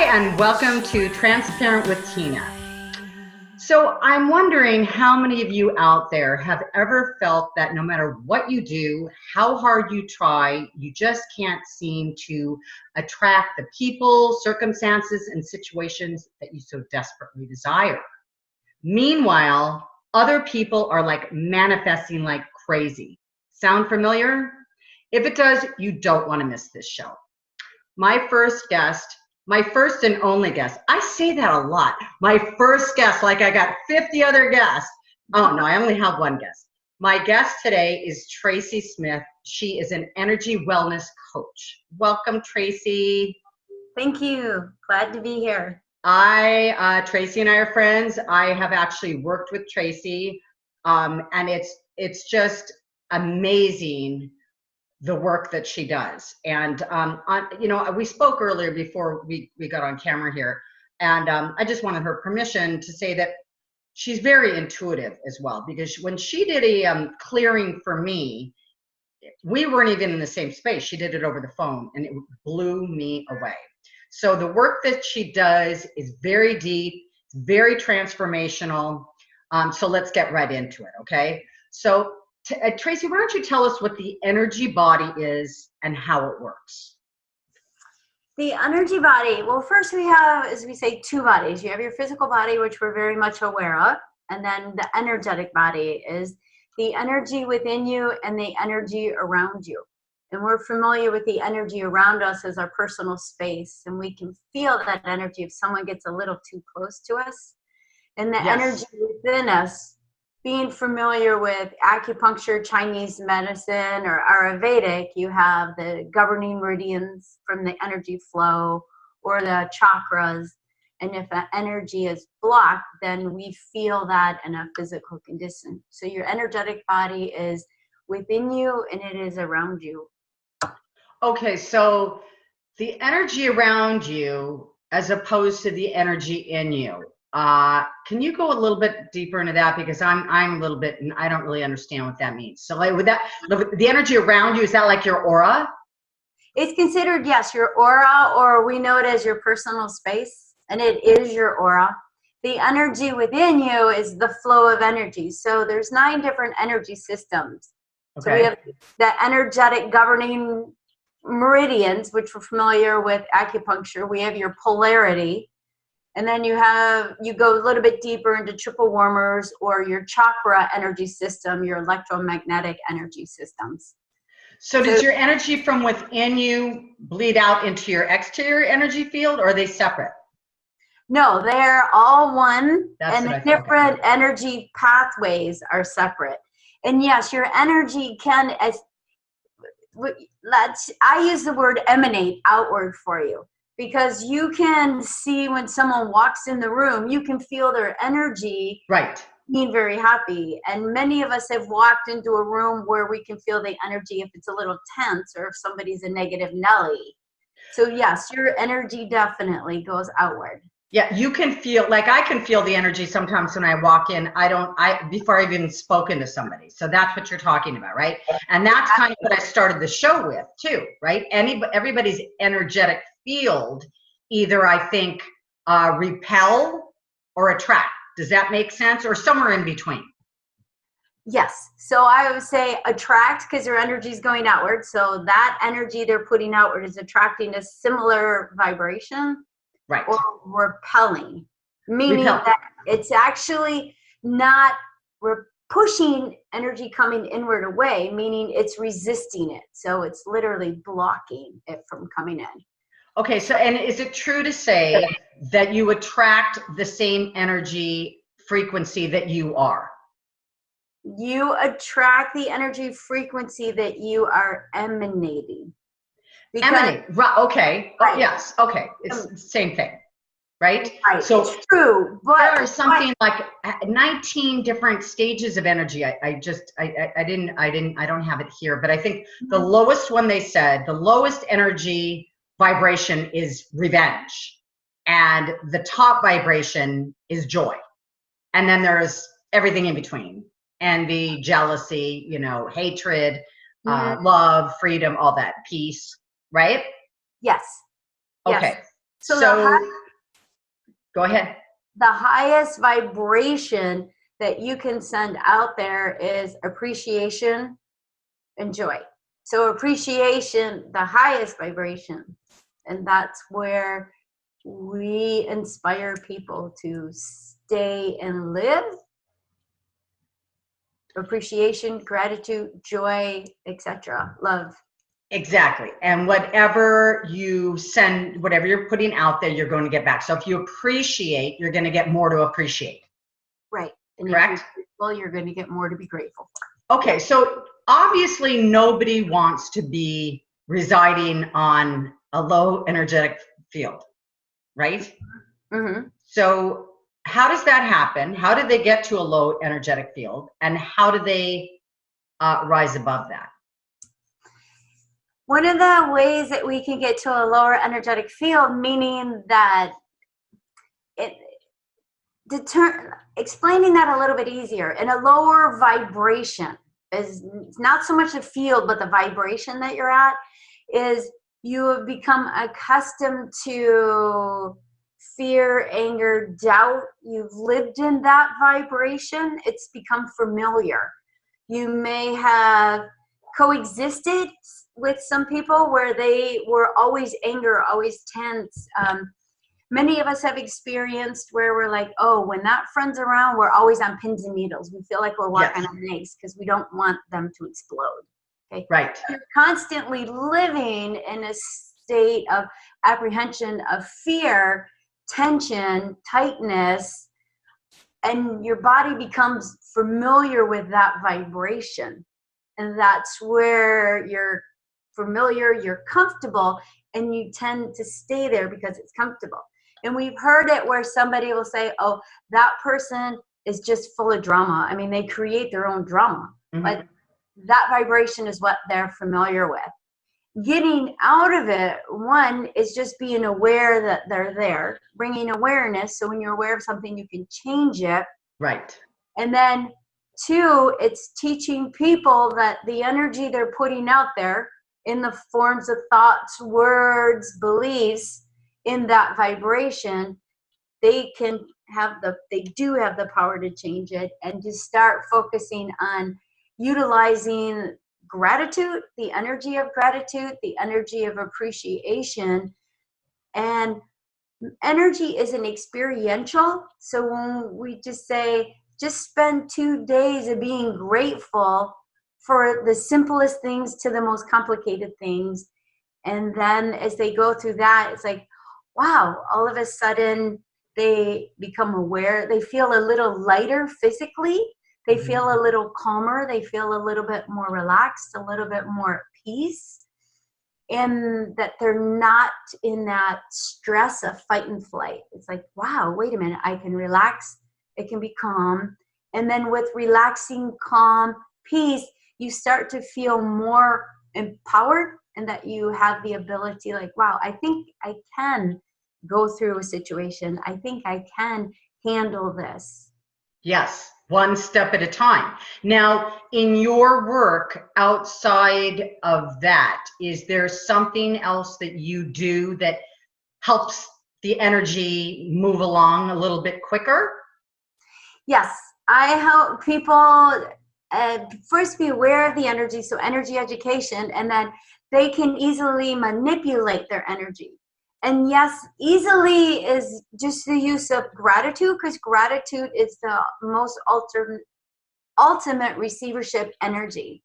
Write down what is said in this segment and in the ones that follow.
Hi, and welcome to Transparent with Tina. So I'm wondering how many of you out there have ever felt that no matter what you do, how hard you try, you just can't seem to attract the people, circumstances, and situations that you so desperately desire. Meanwhile, other people are like manifesting like crazy. Sound familiar? If it does, you don't want to miss this show. My first and only guest, I say that a lot. My first guest, like I got 50 other guests. Oh no, I only have one guest. My guest today is Tracy Smith. She is an energy wellness coach. Welcome, Tracy. Thank you. Glad to be here. Tracy and I are friends. I have actually worked with Tracy, and it's just amazing the work that she does. And we spoke earlier before we got on camera here, and I just wanted her permission to say that she's very intuitive as well, because when she did a clearing for me, we weren't even in the same space. She did it over the phone, and it blew me away. So the work that she does is very deep, very transformational. So let's get right into it, okay? So Tracy, why don't you tell us what the energy body is and how it works? The energy body, well, first we have, as we say, two bodies. You have your physical body, which we're very much aware of, and then the energetic body is the energy within you and the energy around you. And we're familiar with the energy around us as our personal space, and we can feel that energy if someone gets a little too close to us. And the energy within us, being familiar with acupuncture, Chinese medicine, or Ayurvedic, you have the governing meridians from the energy flow or the chakras. And if an energy is blocked, then we feel that in a physical condition. So your energetic body is within you and it is around you. Okay, so the energy around you as opposed to the energy in you. Can you go a little bit deeper into that, because I'm a little bit, and I don't really understand what that means. So like with that, the energy around you, is that like your aura? It's considered, yes, your aura, or we know it as your personal space, and it is your aura. The energy within you is the flow of energy. So there's 9 different energy systems. Okay. So we have the energetic governing meridians, which we're familiar with acupuncture. We have your polarity. And then you go a little bit deeper into triple warmers or your chakra energy system, your electromagnetic energy systems. So does your energy from within you bleed out into your exterior energy field, or are they separate? No, they're all one, and the different energy pathways are separate. And yes, your energy can, I use the word emanate outward for you. Because you can see when someone walks in the room, you can feel their energy being very happy. And many of us have walked into a room where we can feel the energy if it's a little tense or if somebody's a negative Nelly. So yes, your energy definitely goes outward. Yeah, you can feel, like I can feel the energy sometimes when I walk in, before I've even spoken to somebody. So that's what you're talking about, right? And that's kind of what I started the show with too, right? Everybody's energetic field, either I think repel or attract. Does that make sense? Or somewhere in between? Yes. So I would say attract, because your energy is going outward. So that energy they're putting outward is attracting a similar vibration. Right. Or repelling, meaning that it's actually not pushing energy coming inward away, meaning it's resisting it. So it's literally blocking it from coming in. Okay, so, and is it true to say that you attract the same energy frequency that you are? You attract the energy frequency that you are emanating. Emanate, right, okay, oh, yes, okay, it's the same thing, right? So it's true, but there are something like 19 different stages of energy. I don't have it here, but I think the lowest one, they said, the lowest energy vibration is revenge, and the top vibration is joy, and then there's everything in between: envy, jealousy, hatred, love, freedom, all that, peace. Right? Yes. Okay. So So go ahead. the highest vibration that you can send out there is appreciation and joy. So appreciation, the highest vibration, and that's where we inspire people to stay and live. Appreciation, gratitude, joy, etc. Love. Exactly. And whatever you send, whatever you're putting out there, you're going to get back. So if you appreciate, you're going to get more to appreciate. Right. And Correct? if you're grateful, you're going to get more to be grateful for. Okay. Yeah. So obviously nobody wants to be residing on a low energetic field, right? Mm-hmm. So how does that happen? How do they get to a low energetic field? And how do they rise above that? One of the ways that we can get to a lower energetic field, meaning that explaining that a little bit easier, in a lower vibration is not so much the field, but the vibration that you're at, is you have become accustomed to fear, anger, doubt. You've lived in that vibration. It's become familiar. You may have coexisted with some people where they were always anger, always tense. Many of us have experienced where we're like, oh, when that friend's around, we're always on pins and needles. We feel like we're walking on eggs because we don't want them to explode. Okay. Right. You're constantly living in a state of apprehension, of fear, tension, tightness, and your body becomes familiar with that vibration. And that's where you're familiar, you're comfortable, and you tend to stay there because it's comfortable. And we've heard it where somebody will say, oh, that person is just full of drama. I mean, they create their own drama, but that vibration is what they're familiar with. Getting out of it, one, is just being aware that they're there, bringing awareness. So when you're aware of something, you can change it. Right. And then two, it's teaching people that the energy they're putting out there in the forms of thoughts, words, beliefs, in that vibration, they do have the power to change it, and to start focusing on utilizing gratitude, the energy of gratitude, the energy of appreciation. And energy isn't experiential. So when we just say, just spend 2 days of being grateful for the simplest things to the most complicated things. And then as they go through that, it's like, wow, all of a sudden they become aware. They feel a little lighter physically. They feel a little calmer. They feel a little bit more relaxed, a little bit more at peace. And that they're not in that stress of fight and flight. It's like, wow, wait a minute, I can relax. It can be calm. And then with relaxing, calm, peace, you start to feel more empowered, and that you have the ability, like, wow, I think I can go through a situation. I think I can handle this. Yes, one step at a time. Now, in your work outside of that, is there something else that you do that helps the energy move along a little bit quicker? Yes, I help people first be aware of the energy, so energy education, and then they can easily manipulate their energy. And yes, easily is just the use of gratitude, because gratitude is the most ultimate receivership energy.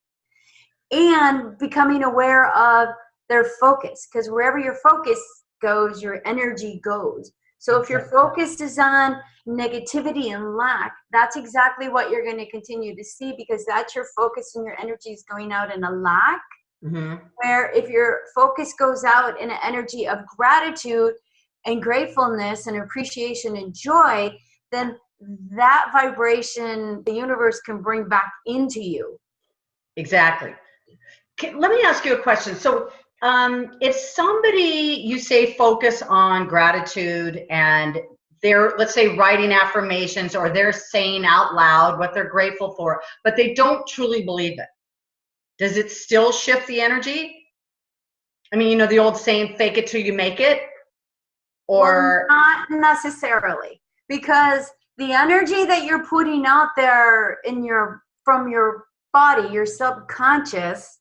And becoming aware of their focus, because wherever your focus goes, your energy goes. So if your focus is on negativity and lack, that's exactly what you're going to continue to see, because that's your focus, and your energy is going out in a lack. Where if your focus goes out in an energy of gratitude and gratefulness and appreciation and joy, then that vibration the universe can bring back into you. Exactly. Let me ask you a question. So if somebody, you say, focus on gratitude, and they're, let's say, writing affirmations, or they're saying out loud what they're grateful for, but they don't truly believe it, does it still shift the energy? I mean, you know, the old saying, fake it till you make it. Well, Or not necessarily, because the energy that you're putting out there from your body, your subconscious,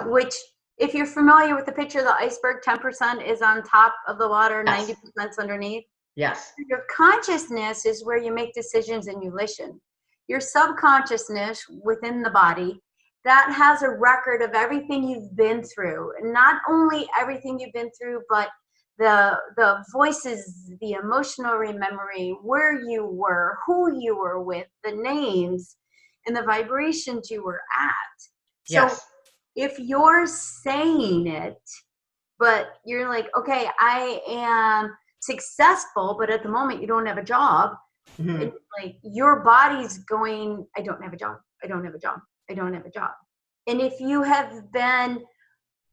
which if you're familiar with the picture of the iceberg, 10% is on top of the water, yes, 90% is underneath. yes, Your consciousness is where you make decisions and you listen. Your subconsciousness within the body, that has a record of everything you've been through. And not only everything you've been through, but the voices, the emotional memory, where you were, who you were with, the names, and the vibrations you were at. So yes. if you're saying it, but you're like, okay, I am successful, but at the moment you don't have a job, Hmm. and like your body's going, I don't have a job, I don't have a job, I don't have a job. And if you have been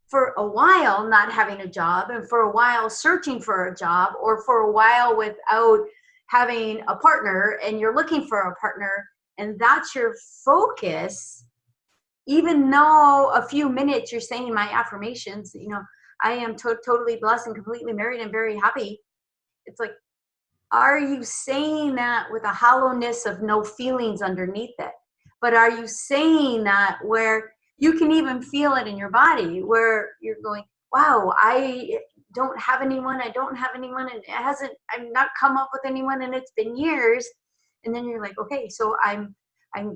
for a while not having a job, and for a while searching for a job, or for a while without having a partner, and you're looking for a partner, and that's your focus, even though a few minutes you're saying my affirmations, I am totally blessed and completely married and very happy. It's like, are you saying that with a hollowness of no feelings underneath it? But are you saying that where you can even feel it in your body, where you're going, wow, I don't have anyone, and I've not come up with anyone, and it's been years. And then you're like, okay, so I'm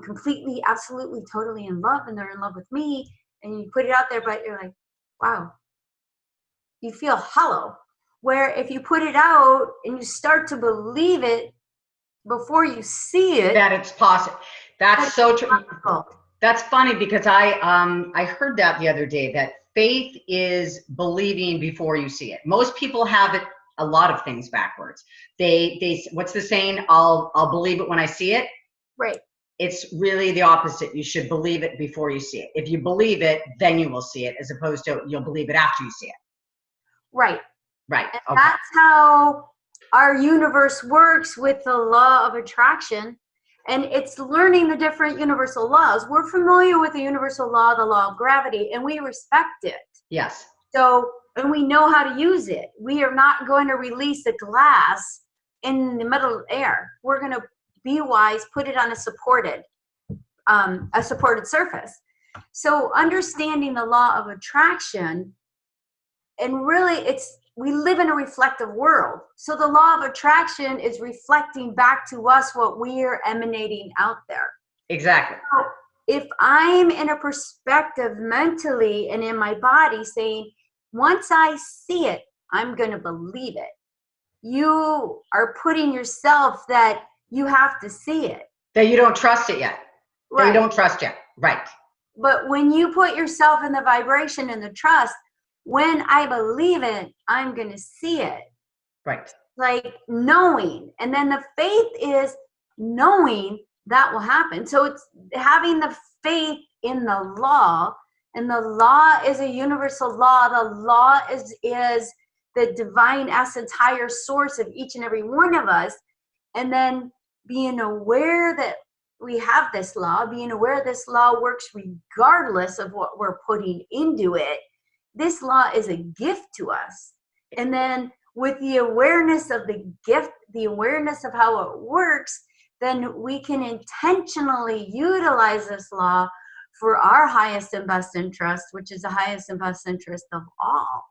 completely, absolutely, totally in love, and they're in love with me. And you put it out there, but you're like, wow, you feel hollow. Where if you put it out and you start to believe it before you see it, That it's possible. That's that's so true. possible. That's funny because I heard that the other day, that faith is believing before you see it. Most people have it, a lot of things backwards. They what's the saying? I'll believe it when I see it. Right, It's really the opposite. You should believe it before you see it. If you believe it, then you will see it, as opposed to you'll believe it after you see it. right. Right. And Okay. that's how our universe works with the law of attraction. And it's learning the different universal laws. We're familiar with the universal law, the law of gravity, and we respect it. Yes. So, and we know how to use it. We are not going to release a glass in the middle of the air. We're going to be wise, put it on a supported surface. So understanding the law of attraction, and really we live in a reflective world. So the law of attraction is reflecting back to us what we are emanating out there. Exactly. So if I'm in a perspective mentally and in my body saying, once I see it, I'm going to believe it. You are putting yourself that you have to see it. That you don't trust it yet. That you Right. don't trust yet. Right. But when you put yourself in the vibration and the trust, when I believe it, I'm going to see it. Right. Like knowing. And then the faith is knowing that will happen. So it's having the faith in the law. And the law is a universal law. The law is the divine essence, higher source of each and every one of us. And then being aware that we have this law, being aware this law works regardless of what we're putting into it. This law is a gift to us. And then with the awareness of the gift, the awareness of how it works, then we can intentionally utilize this law for our highest and best interest, which is the highest and best interest of all.